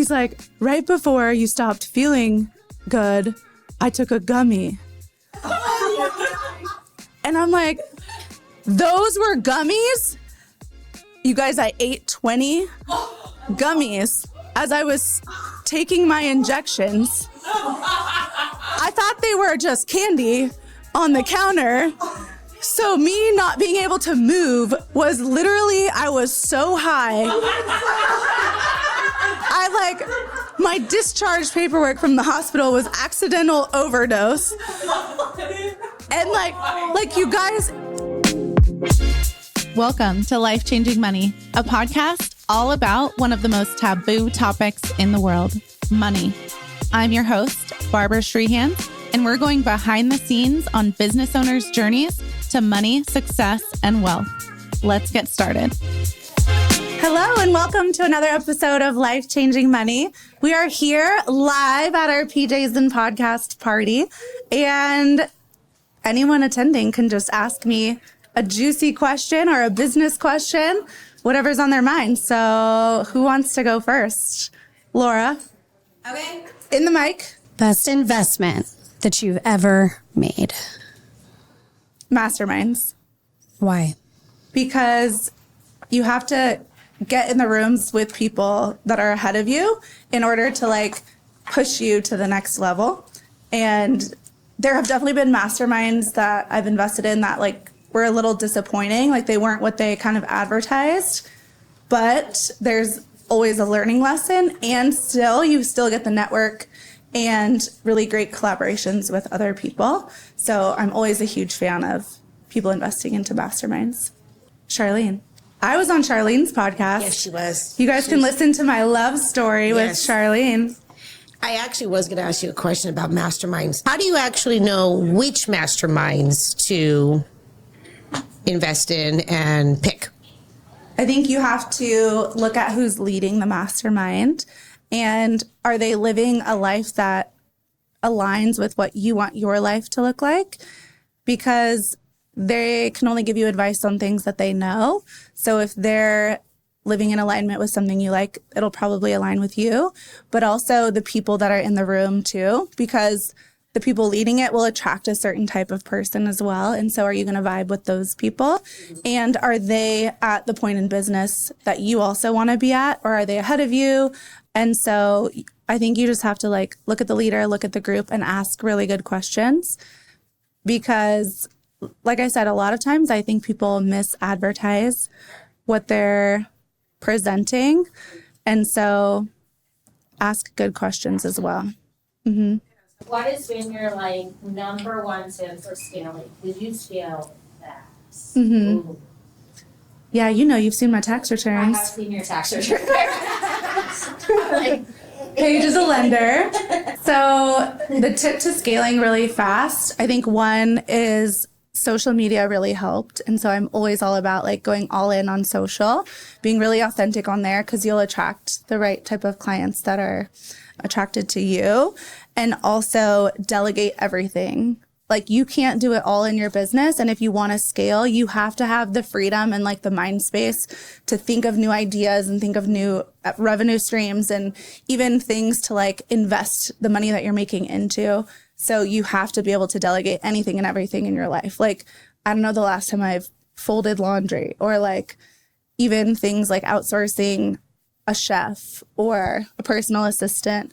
he's like, right before you stopped feeling good, I took a gummy. And I'm like, those were gummies? You guys, I ate 20 gummies as I was taking my injections. I thought they were just candy on the counter. So me not being able to move was literally, I was so high. My discharge paperwork from the hospital was accidental overdose. And like you guys. Welcome to Life Changing Money, a podcast all about one of the most taboo topics in the world, money. I'm your host, Barbara Strehand, and we're going behind the scenes on business owners' journeys to money, success, and wealth. Let's get started. Hello, and welcome to another episode of Life Changing Money. We are here live at our PJs Podcast Party, and anyone attending can just ask me a juicy question or a business question, whatever's on their mind. So who wants to go first? Laura. Okay. In the mic. Best investment that you've ever made? Masterminds. Why? Because you have to get in the rooms with people that are ahead of you in order to push you to the next level. And there have definitely been masterminds that I've invested in that were a little disappointing. They weren't what they kind of advertised, but there's always a learning lesson, and you still get the network and really great collaborations with other people. So I'm always a huge fan of people investing into masterminds. Charlene. I was on Charlene's podcast. Yes, she was. You guys can listen to my love story with Charlene. I actually was going to ask you a question about masterminds. How do you actually know which masterminds to invest in and pick? I think you have to look at who's leading the mastermind, and are they living a life that aligns with what you want your life to look like? Because they can only give you advice on things that they know. So if they're living in alignment with something you like, it'll probably align with you, but also the people that are in the room too, because the people leading it will attract a certain type of person as well. And so are you going to vibe with those people? And are they at the point in business that you also want to be at, or are they ahead of you? And so I think you just have to look at the leader, look at the group, and ask really good questions. Because like I said, a lot of times I think people misadvertise what they're presenting. And so ask good questions as well. Mm-hmm. What has been your number one tip for scaling? Did you scale fast? Mm-hmm. Yeah, you've seen my tax returns. I have seen your tax returns. Paige is a lender. So the tip to scaling really fast, I think one is social media really helped. And so I'm always all about going all in on social, being really authentic on there, because you'll attract the right type of clients that are attracted to you. And also delegate everything. You can't do it all in your business. And if you want to scale, you have to have the freedom and the mind space to think of new ideas and think of new revenue streams and even things to invest the money that you're making into. So you have to be able to delegate anything and everything in your life. I don't know the last time I've folded laundry, or even things like outsourcing a chef or a personal assistant.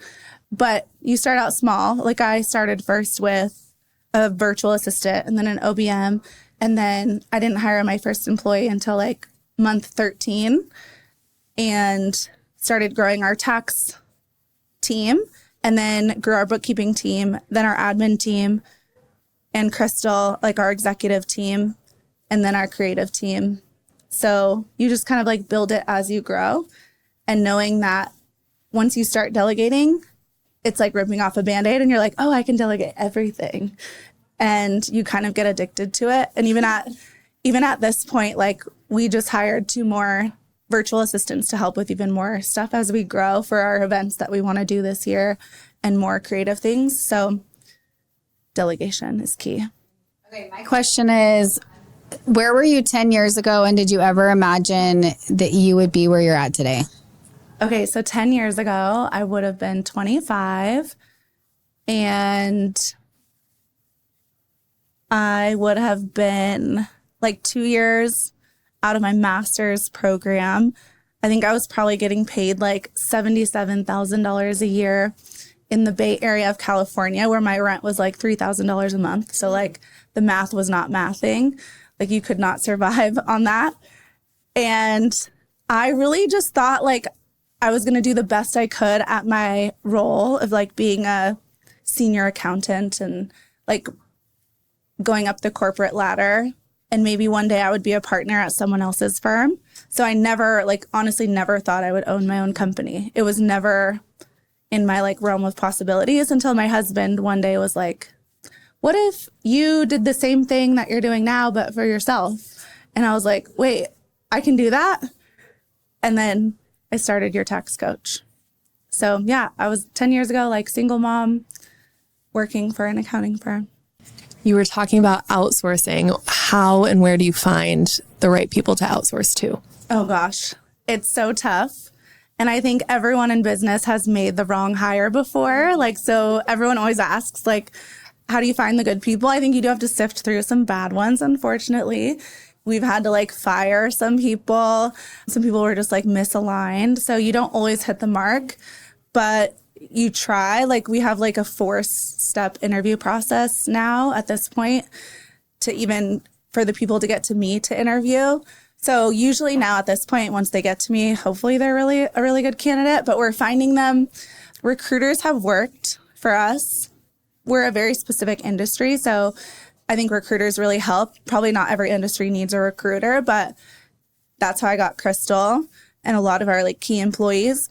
But you start out small. I started first with a virtual assistant and then an OBM. And then I didn't hire my first employee until month 13, and started growing our tax team, and then grew our bookkeeping team, then our admin team, and Crystal, our executive team, and then our creative team. So you just kind of build it as you grow, and knowing that once you start delegating, it's ripping off a Band-Aid, and you're oh, I can delegate everything. And you kind of get addicted to it. And even at this point, we just hired 2 more virtual assistants to help with even more stuff as we grow for our events that we want to do this year and more creative things. So delegation is key. Okay, my question is, where were you 10 years ago, and did you ever imagine that you would be where you're at today? Okay, so 10 years ago, I would have been 25, and I would have been like 2 years out of my master's program. I think I was probably getting paid like $77,000 a year in the Bay Area of California, where my rent was like $3,000 a month. So like the math was not mathing. Like you could not survive on that. And I really just thought like I was going to do the best I could at my role of like being a senior accountant and like going up the corporate ladder. And maybe one day I would be a partner at someone else's firm. So I never, like, honestly, never thought I would own my own company. It was never in my like realm of possibilities until my husband one day was like, what if you did the same thing that you're doing now, but for yourself? And I was like, wait, I can do that? And then I started Your Tax Coach. So yeah, I was 10 years ago, like single mom working for an accounting firm. You were talking about outsourcing. How and where do you find the right people to outsource to? Oh gosh, it's so tough. And I think everyone in business has made the wrong hire before. Like, so everyone always asks, like, how do you find the good people? I think you do have to sift through some bad ones, unfortunately. We've had to like fire some people. Some people were just like misaligned. So you don't always hit the mark, but you try. Like we have like a 4-step interview process now at this point to even for the people to get to me to interview. So usually now at this point, once they get to me, hopefully they're really a really good candidate, but we're finding them. Recruiters have worked for us. We're a very specific industry. So I think recruiters really help. Probably not every industry needs a recruiter, but that's how I got Crystal and a lot of our like key employees.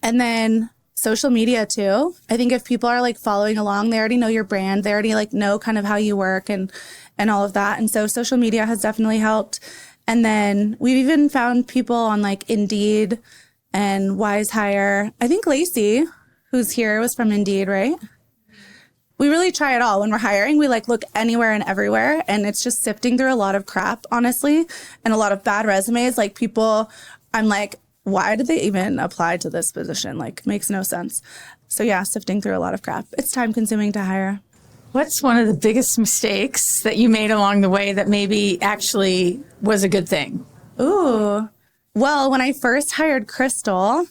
And then social media too. I think if people are like following along, they already know your brand. They already like know kind of how you work and all of that. And so social media has definitely helped. And then we've even found people on like Indeed and Wise Hire. I think Lacey, who's here, was from Indeed, right? We really try it all. When we're hiring, we like look anywhere and everywhere. And it's just sifting through a lot of crap, honestly, and a lot of bad resumes. Like people, I'm like, why did they even apply to this position? Like, makes no sense. So yeah, sifting through a lot of crap. It's time consuming to hire. What's one of the biggest mistakes that you made along the way that maybe actually was a good thing? Ooh. Well, when I first hired Crystal,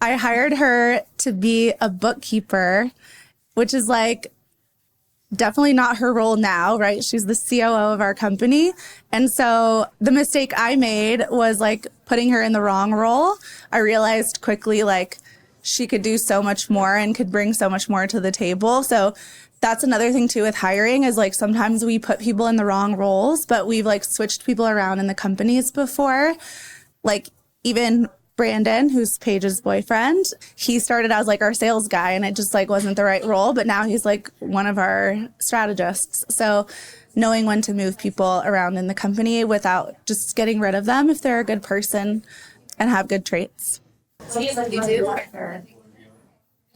I hired her to be a bookkeeper, which is like definitely not her role now, right? She's the COO of our company. And so the mistake I made was like putting her in the wrong role. I realized quickly like she could do so much more and could bring so much more to the table. So that's another thing too with hiring is like sometimes we put people in the wrong roles, but we've like switched people around in the companies before. Like even Brandon, who's Paige's boyfriend, he started as like our sales guy and it just like wasn't the right role, but now he's like one of our strategists. So knowing when to move people around in the company without just getting rid of them if they're a good person and have good traits. So he's like you do partner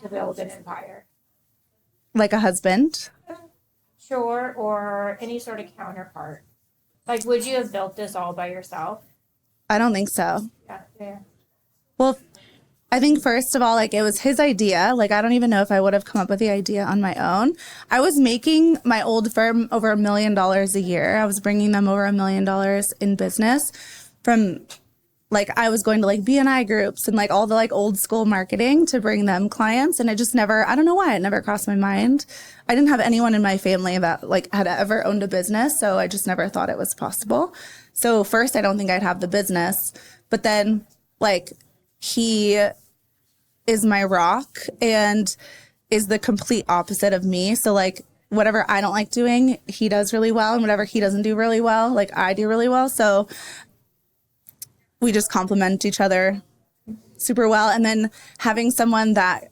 to build an empire. Like a husband? Sure, or any sort of counterpart. Like, would you have built this all by yourself? I don't think so. Yeah, fair. Well, I think first of all, like it was his idea. Like, I don't even know if I would have come up with the idea on my own. I was making my old firm over $1 million a year. I was bringing them over $1 million in business from like, I was going to like BNI groups and like all the like old school marketing to bring them clients. And it just never, I don't know why it never crossed my mind. I didn't have anyone in my family that like had ever owned a business. So I just never thought it was possible. So first, I don't think I'd have the business, but then like he is my rock and is the complete opposite of me. So like whatever I don't like doing, he does really well. And whatever he doesn't do really well, like I do really well. So we just complement each other super well. And then having someone that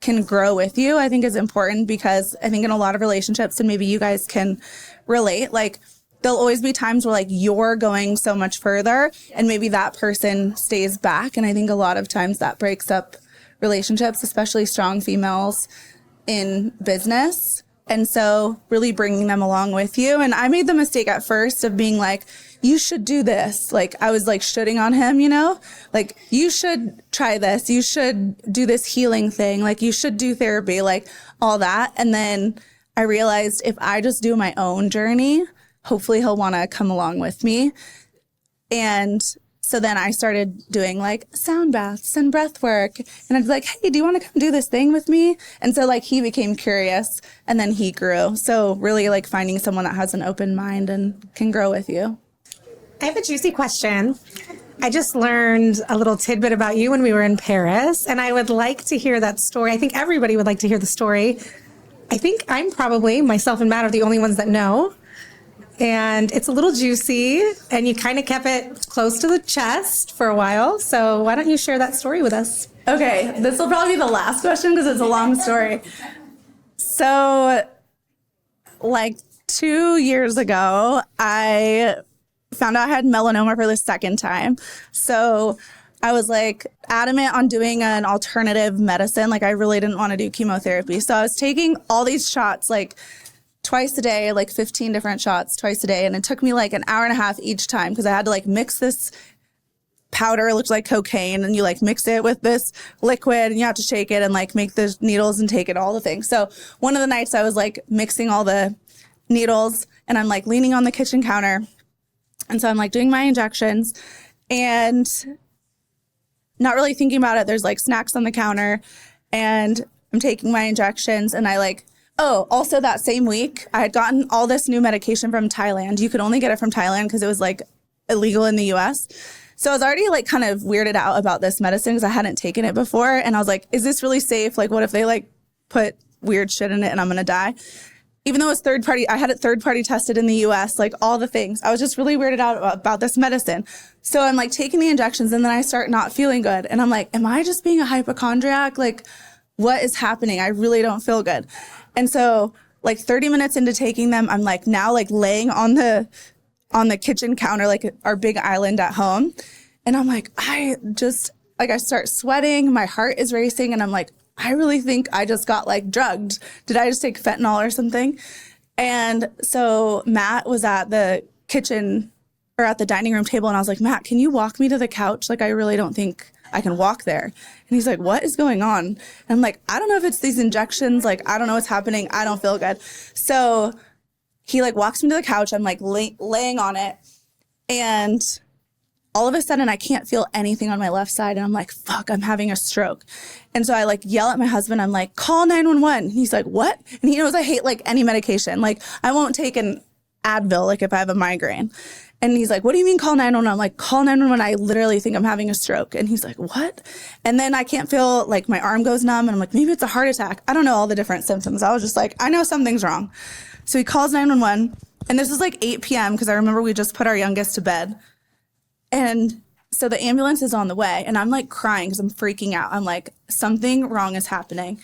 can grow with you, I think is important because I think in a lot of relationships, and maybe you guys can relate, like there'll always be times where like you're going so much further and maybe that person stays back. And I think a lot of times that breaks up relationships, especially strong females in business. And so really bringing them along with you. And I made the mistake at first of being like, you should do this. Like, I was like shitting on him, you know, like, you should try this. You should do this healing thing. Like, you should do therapy, like all that. And then I realized if I just do my own journey, hopefully he'll want to come along with me. And so then I started doing like sound baths and breath work. And I'd be like, hey, do you want to come do this thing with me? And so like he became curious and then he grew. So really like finding someone that has an open mind and can grow with you. I have a juicy question. I just learned a little tidbit about you when we were in Paris, and I would like to hear that story. I think everybody would like to hear the story. I think I'm probably, myself and Matt are the only ones that know. And it's a little juicy, and you kind of kept it close to the chest for a while. So why don't you share that story with us? Okay, this will probably be the last question because it's a long story. So like 2 years ago, I found out I had melanoma for the second time. So I was like adamant on doing an alternative medicine. Like I really didn't want to do chemotherapy. So I was taking all these shots like twice a day, like 15 different shots twice a day. And it took me like an hour and a half each time because I had to like mix this powder, it looks like cocaine, and you like mix it with this liquid and you have to shake it and like make the needles and take it, all the things. So one of the nights I was like mixing all the needles and I'm like leaning on the kitchen counter. And so I'm like doing my injections and not really thinking about it. There's like snacks on the counter and I'm taking my injections and I like, oh, also that same week, I had gotten all this new medication from Thailand. You could only get it from Thailand because it was like illegal in the US. So I was already like kind of weirded out about this medicine because I hadn't taken it before. And I was like, is this really safe? Like, what if they like put weird shit in it and I'm going to die? Even though it was third party, I had it third party tested in the US, like all the things. I was just really weirded out about this medicine. So I'm like taking the injections and then I start not feeling good. And I'm like, am I just being a hypochondriac? Like, what is happening? I really don't feel good. And so like 30 minutes into taking them, I'm like now like laying on the kitchen counter, like our big island at home. And I'm like, I start sweating, my heart is racing. And I'm like, I really think I just got like drugged. Did I just take fentanyl or something? And so Matt was at the kitchen or at the dining room table. And I was like, Matt, can you walk me to the couch? Like, I really don't think I can walk there. And he's like, what is going on? And I'm like, I don't know if it's these injections. Like, I don't know what's happening. I don't feel good. So he like walks me to the couch. I'm like laying on it. And all of a sudden I can't feel anything on my left side. And I'm like, fuck, I'm having a stroke. And so I like yell at my husband. I'm like, call 911. And he's like, what? And he knows I hate like any medication. Like I won't take an Advil, like if I have a migraine. And he's like, what do you mean call 911? I'm like, call 911. I literally think I'm having a stroke. And he's like, what? And then I can't feel, like my arm goes numb. And I'm like, maybe it's a heart attack. I don't know all the different symptoms. I was just like, I know something's wrong. So he calls 911. And this is like 8 p.m. because I remember we just put our youngest to bed. And so the ambulance is on the way and I'm like crying because I'm freaking out. I'm like, something wrong is happening.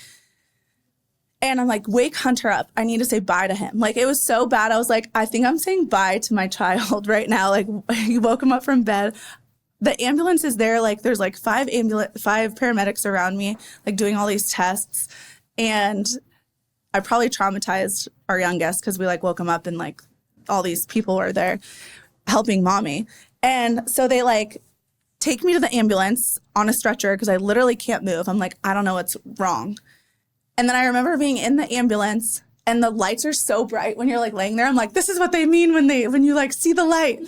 And I'm like, wake Hunter up. I need to say bye to him. Like, it was so bad. I was like, I think I'm saying bye to my child right now. Like, he woke him up from bed. The ambulance is there. Like, there's like five paramedics around me, like doing all these tests. And I probably traumatized our youngest because we like woke him up and like all these people were there helping mommy. And so they like take me to the ambulance on a stretcher because I literally can't move. I'm like, I don't know what's wrong. And then I remember being in the ambulance and the lights are so bright when you're like laying there. I'm like, this is what they mean when you like see the light.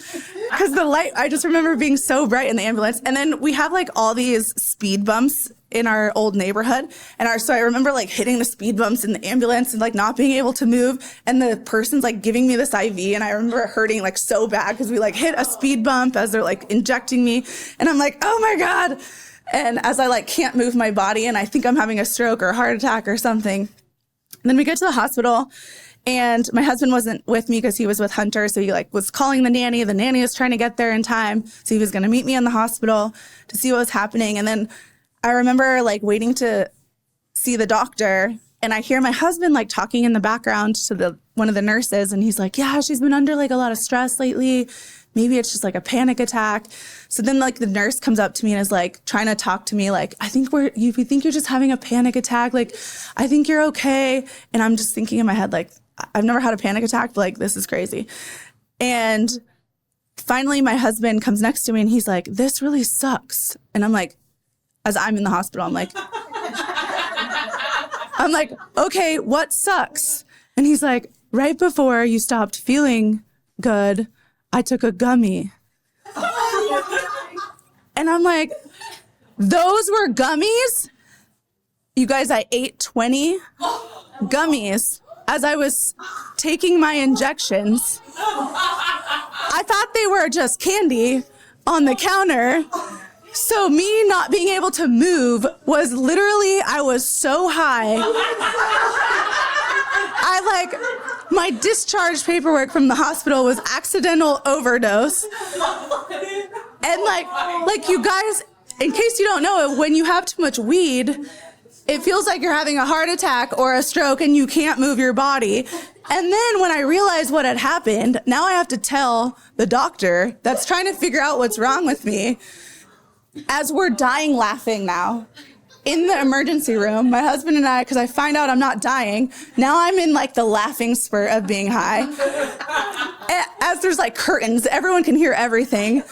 Because the light, I just remember being so bright in the ambulance. And then we have like all these speed bumps in our old neighborhood. So I remember like hitting the speed bumps in the ambulance and like not being able to move. And the person's like giving me this IV. And I remember it hurting like so bad because we like hit a speed bump as they're like injecting me. And I'm like, oh my God. And as I like can't move my body and I think I'm having a stroke or a heart attack or something. And then we get to the hospital and my husband wasn't with me because he was with Hunter. So he like was calling the nanny. The nanny was trying to get there in time. So he was going to meet me in the hospital to see what was happening. And then I remember like waiting to see the doctor and I hear my husband like talking in the background to one of the nurses. And he's like, yeah, she's been under like a lot of stress lately. Maybe it's just like a panic attack. So then like the nurse comes up to me and is like trying to talk to me like, we think you're just having a panic attack. Like, I think you're okay. And I'm just thinking in my head, like, I've never had a panic attack, but like, this is crazy. And finally my husband comes next to me and he's like, this really sucks. And I'm like, as I'm in the hospital, I'm like, okay, what sucks? And he's like, right before you stopped feeling good, I took a gummy. And I'm like, those were gummies? You guys, I ate 20 gummies as I was taking my injections. I thought they were just candy on the counter. So me not being able to move was literally, I was so high. My discharge paperwork from the hospital was accidental overdose. And like you guys, in case you don't know, when you have too much weed, it feels like you're having a heart attack or a stroke and you can't move your body. And then when I realized what had happened, now I have to tell the doctor that's trying to figure out what's wrong with me. As we're dying laughing now, in the emergency room, my husband and I, because I find out I'm not dying, now I'm in like the laughing spurt of being high. As there's like curtains, everyone can hear everything.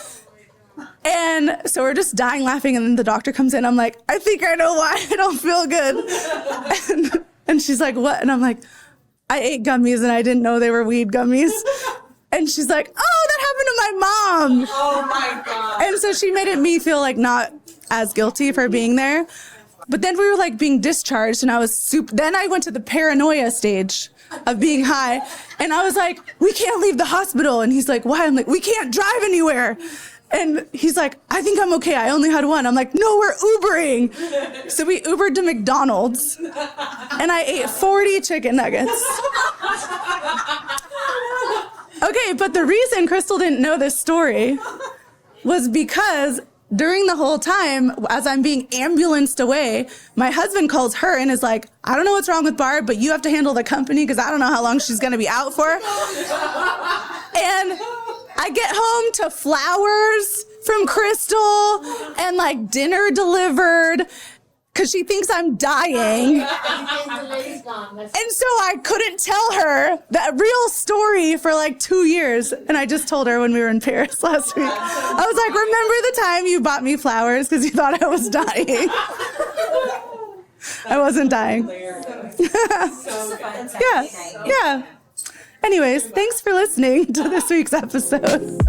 And so we're just dying laughing, and then the doctor comes in. I'm like, I think I know why I don't feel good. And she's like, what? And I'm like, I ate gummies and I didn't know they were weed gummies. And she's like, oh, that happened to my mom. Oh my God. And so she made me feel like not as guilty for being there. But then we were like being discharged, and I was then I went to the paranoia stage of being high. And I was like, we can't leave the hospital. And he's like, why? I'm like, we can't drive anywhere. And he's like, I think I'm okay. I only had one. I'm like, no, we're Ubering. So we Ubered to McDonald's, and I ate 40 chicken nuggets. Okay, but the reason Crystal didn't know this story was because during the whole time, as I'm being ambulanced away, my husband calls her and is like, I don't know what's wrong with Barb, but you have to handle the company because I don't know how long she's going to be out for. And I get home to flowers from Crystal and like dinner delivered because she thinks I'm dying. And so I couldn't tell her that real story for like 2 years. And I just told her when we were in Paris last week. I was like, remember the time you bought me flowers because you thought I was dying? I wasn't dying. Yeah. Anyways, thanks for listening to this week's episode.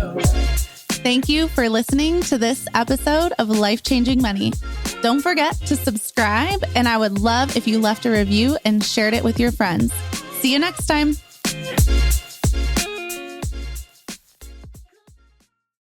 Thank you for listening to this episode of Life Changing Money. Don't forget to subscribe, and I would love if you left a review and shared it with your friends. See you next time.